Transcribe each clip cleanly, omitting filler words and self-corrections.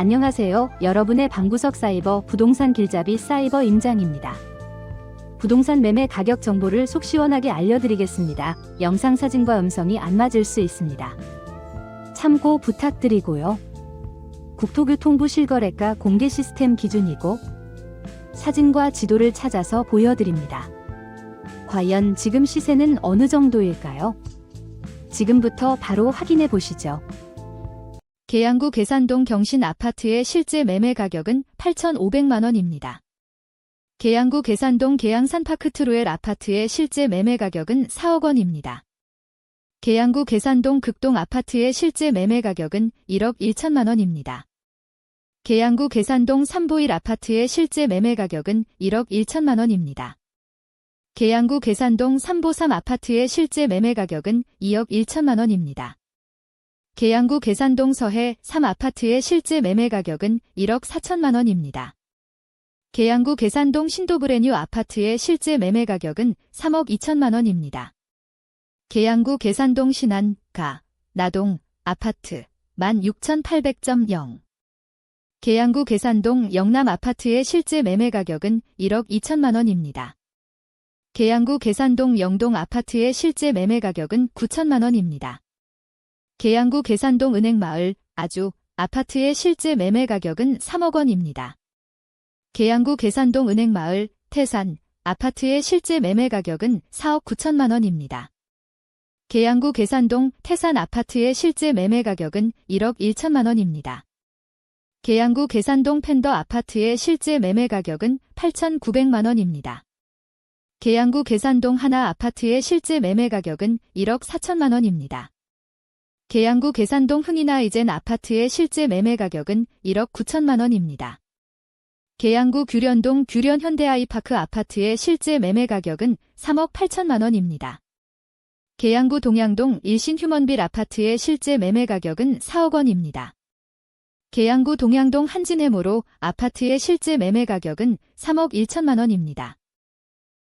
안녕하세요. 여러분의 방구석 사이버 부동산 길잡이 사이버 임장입니다. 부동산 매매 가격 정보를 속 시원하게 알려드리겠습니다. 영상 사진과 음성이 안 맞을 수 있습니다. 참고 부탁드리고요. 국토교통부 실거래가 공개 시스템 기준이고 사진과 지도를 찾아서 보여드립니다. 과연 지금 시세는 어느 정도일까요? 지금부터 바로 확인해 보시죠. 계양구 계산동 경신 아파트의 실제 매매 가격은 8,500만 원입니다. 계양구 계산동 계양산파크 트루엘 아파트의 실제 매매 가격은 4억 원입니다. 계양구 계산동 극동 아파트의 실제 매매 가격은 1억 1천만 원입니다. 계양구 계산동 3부1 아파트의 실제 매매 가격은 1억 1천만 원입니다. 계양구 계산동 3부3 아파트의 실제 매매 가격은 2억 1천만 원입니다. 계양구 계산동 서해 3 아파트의 실제 매매 가격은 1억 4천만 원입니다. 계양구 계산동 신도브레뉴 아파트의 실제 매매 가격은 3억 2천만 원입니다. 계양구 계산동 신안, 가, 나동, 아파트 16,800.0 계양구 계산동 영남 아파트의 실제 매매 가격은 1억 2천만 원입니다. 계양구 계산동 영동 아파트의 실제 매매 가격은 9천만 원입니다. 계양구 계산동 은행마을, 아주, 아파트의 실제 매매 가격은 3억 원입니다. 계양구 계산동 은행마을, 태산, 아파트의 실제 매매 가격은 4억 9천만 원입니다. 계양구 계산동 태산 아파트의 실제 매매 가격은 1억 1천만 원입니다. 계양구 계산동 펜더 아파트의 실제 매매 가격은 8,900만 원입니다. 계양구 계산동 하나 아파트의 실제 매매 가격은 1억 4천만 원입니다. 계양구 계산동 흥이나이젠 아파트의 실제 매매 가격은 1억 9천만 원입니다. 계양구 규련동 규련 현대아이파크 아파트의 실제 매매 가격은 3억 8천만 원입니다. 계양구 동양동 일신 휴먼빌 아파트의 실제 매매 가격은 4억 원입니다. 계양구 동양동 한진해모로 아파트의 실제 매매 가격은 3억 1천만 원입니다.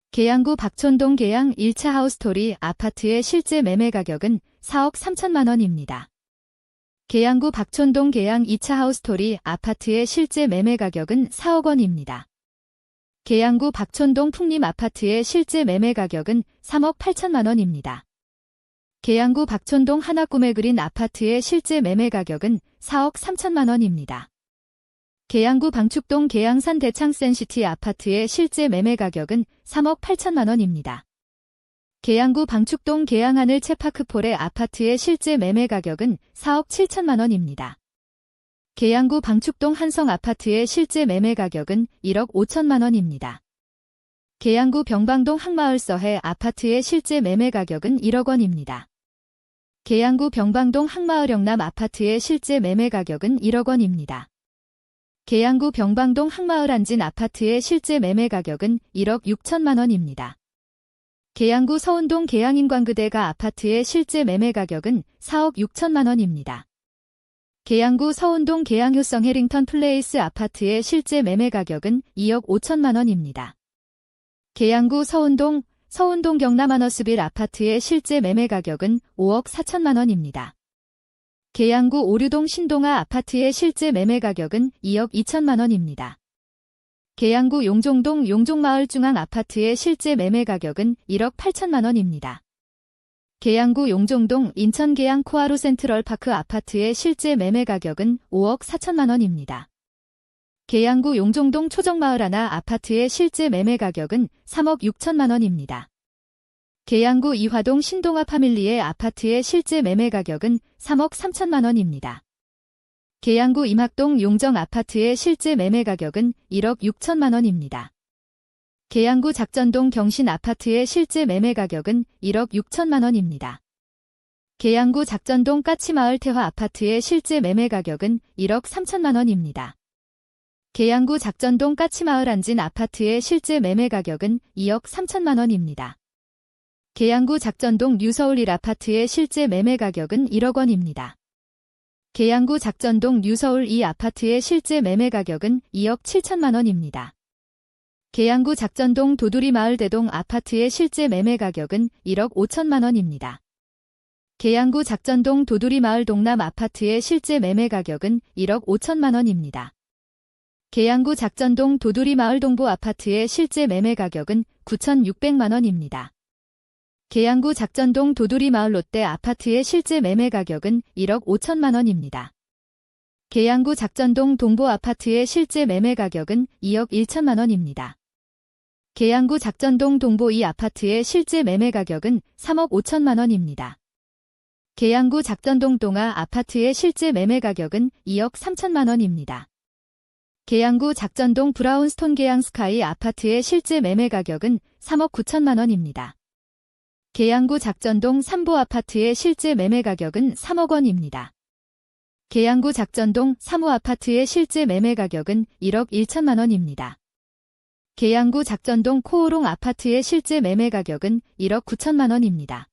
계양구 박촌동 계양 1차 하우스토리 아파트의 실제 매매 가격은 4억 3천만 원입니다. 계양구 박촌동 계양 2차 하우스토리 아파트의 실제 매매 가격은 4억 원입니다. 계양구 박촌동 풍림 아파트의 실제 매매 가격은 3억 8천만 원입니다. 계양구 박촌동 하나꿈의 그린 아파트의 실제 매매 가격은 4억 3천만 원입니다. 계양구 방축동 계양산 대창센시티 아파트의 실제 매매 가격은 3억 8천만 원입니다. 계양구 방축동 계양하늘 채파크폴의 아파트의 실제 매매 가격은 4억 7천만 원입니다. 계양구 방축동 한성 아파트의 실제 매매 가격은 1억 5천만 원입니다. 계양구 병방동 항마을 서해 아파트의 실제 매매 가격은 1억 원입니다. 계양구 병방동 항마을 영남 아파트의 실제 매매 가격은 1억 원입니다. 계양구 병방동 항마을 안진 아파트의 실제 매매 가격은 1억 6천만 원입니다. 계양구 서운동 계양인광그대가 아파트의 실제 매매 가격은 4억 6천만 원입니다. 계양구 서운동 계양효성 해링턴 플레이스 아파트의 실제 매매 가격은 2억 5천만 원입니다. 계양구 서운동 경남하너스빌 아파트의 실제 매매 가격은 5억 4천만 원입니다. 계양구 오류동 신동아 아파트의 실제 매매 가격은 2억 2천만 원입니다. 계양구 용종동 용종마을 중앙 아파트의 실제 매매 가격은 1억 8천만 원입니다. 계양구 용종동 인천 계양 코아루 센트럴파크 아파트의 실제 매매 가격은 5억 4천만 원입니다. 계양구 용종동 초정마을 하나 아파트의 실제 매매 가격은 3억 6천만 원입니다. 계양구 이화동 신동아 파밀리의 아파트의 실제 매매 가격은 3억 3천만 원입니다. 계양구 임학동 용정 아파트의 실제 매매 가격은 1억 6천만 원입니다. 계양구 작전동 경신 아파트의 실제 매매 가격은 1억 6천만 원입니다. 계양구 작전동 까치마을 태화 아파트의 실제 매매 가격은 1억 3천만 원입니다. 계양구 작전동 까치마을 안진 아파트의 실제 매매 가격은 2억 3천만 원입니다. 계양구 작전동 뉴서울 1 아파트의 실제 매매 가격은 1억 원입니다. 계양구 작전동 뉴서울 2 아파트의 실제 매매 가격은 2억 7천만 원입니다. 계양구 작전동 도두리 마을 대동 아파트의 실제 매매 가격은 1억 5천만 원입니다. 계양구 작전동 도두리마을 동남 아파트의 실제 매매 가격은 1억 5천만 원입니다. 계양구 작전동 도두리마을 동부 아파트의 실제 매매 가격은 9,600만 원입니다. 계양구 작전동 도두리마을 롯데 아파트의 실제 매매 가격은 1억 5천만 원입니다. 계양구 작전동 동부 아파트의 실제 매매 가격은 2억 1천만 원입니다. 계양구 작전동 동부 2 아파트의 실제 매매 가격은 3억 5천만 원입니다. 계양구 작전동 동아 아파트의 실제 매매 가격은 2억 3천만 원입니다. 계양구 작전동 브라운스톤 계양 스카이 아파트의 실제 매매 가격은 3억 9천만 원입니다. 계양구 작전동 3부 아파트의 실제 매매 가격은 3억 원입니다. 계양구 작전동 3호 아파트의 실제 매매 가격은 1억 1천만 원입니다. 계양구 작전동 코오롱 아파트의 실제 매매 가격은 1억 9천만 원입니다.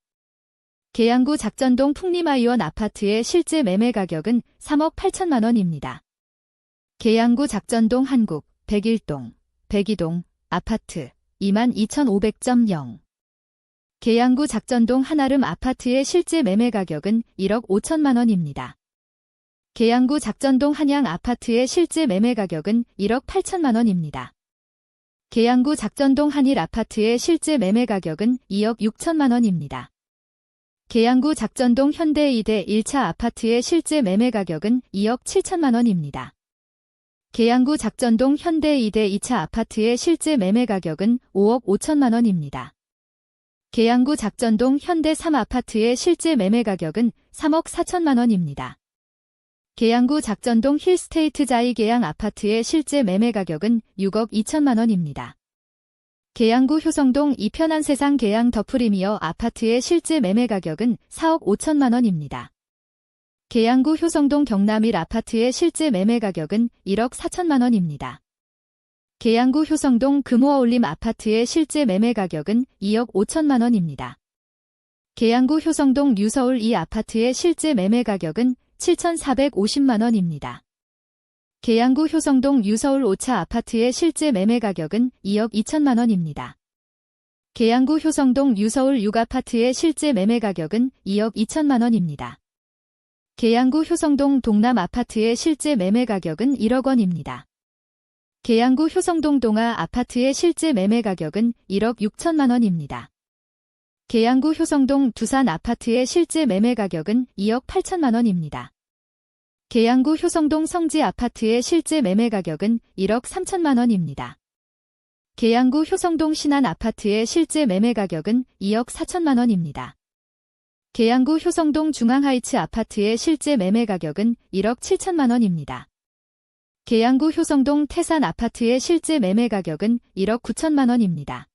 계양구 작전동 풍림아이원 아파트의 실제 매매 가격은 3억 8천만 원입니다. 계양구 작전동 한국 101동, 102동 아파트 22,500.0 계양구 작전동 한아름 아파트의 실제 매매 가격은 1억 5천만 원입니다. 계양구 작전동 한양 아파트의 실제 매매 가격은 1억 8천만 원입니다. 계양구 작전동 한일 아파트의 실제 매매 가격은 2억 6천만 원입니다. 계양구 작전동 현대이대 1차 아파트의 실제 매매 가격은 2억 7천만 원입니다. 계양구 작전동 현대이대 2차 아파트의 실제 매매 가격은 5억 5천만 원입니다. 계양구 작전동 현대 3 아파트의 실제 매매 가격은 3억 4천만 원입니다. 계양구 작전동 힐스테이트 자이 계양 아파트의 실제 매매 가격은 6억 2천만 원입니다. 계양구 효성동 이편한 세상 계양 더 프리미어 아파트의 실제 매매 가격은 4억 5천만 원입니다. 계양구 효성동 경남1 아파트의 실제 매매 가격은 1억 4천만 원입니다. 계양구 효성동 금호어울림 아파트의 실제 매매 가격은 2억 5천만 원입니다. 계양구 효성동 뉴서울 2 아파트의 실제 매매 가격은 7,450만 원입니다. 계양구 효성동 유서울 5차 아파트의 실제 매매 가격은 2억 2천만 원입니다. 계양구 효성동 유서울 6 아파트의 실제 매매 가격은 2억 2천만 원입니다. 계양구 효성동 동남 아파트의 실제 매매 가격은 1억 원입니다. 계양구 효성동 동아 아파트의 실제 매매 가격은 1억 6천만 원입니다. 계양구 효성동 두산 아파트의 실제 매매 가격은 2억 8천만 원입니다. 계양구 효성동 성지 아파트의 실제 매매 가격은 1억 3천만 원입니다. 계양구 효성동 신안 아파트의 실제 매매 가격은 2억 4천만 원입니다. 계양구 효성동 중앙하이츠 아파트의 실제 매매 가격은 1억 7천만 원입니다. 계양구 효성동 태산 아파트의 실제 매매 가격은 1억 9천만 원입니다.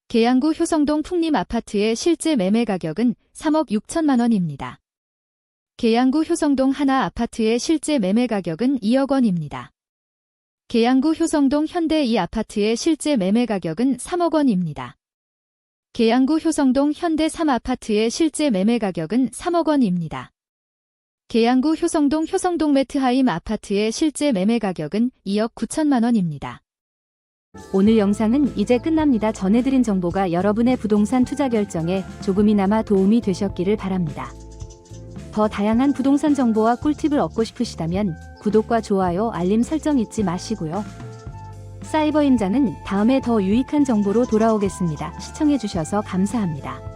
계양구 효성동 풍림 아파트의 실제 매매 가격은 3억 6천만 원입니다. 계양구 효성동 하나 아파트의 실제 매매 가격은 2억 원입니다. 계양구 효성동 현대 2 아파트의 실제 매매 가격은 3억 원입니다. 계양구 효성동 현대 3 아파트의 실제 매매 가격은 3억 원입니다. 계양구 효성동 효성동 매트하임 아파트의 실제 매매 가격은 2억 9천만 원입니다. 오늘 영상은 이제 끝납니다. 전해드린 정보가 여러분의 부동산 투자 결정에 조금이나마 도움이 되셨기를 바랍니다. 더 다양한 부동산 정보와 꿀팁을 얻고 싶으시다면 구독과 좋아요, 알림 설정 잊지 마시고요. 사이버 임장은 다음에 더 유익한 정보로 돌아오겠습니다. 시청해주셔서 감사합니다.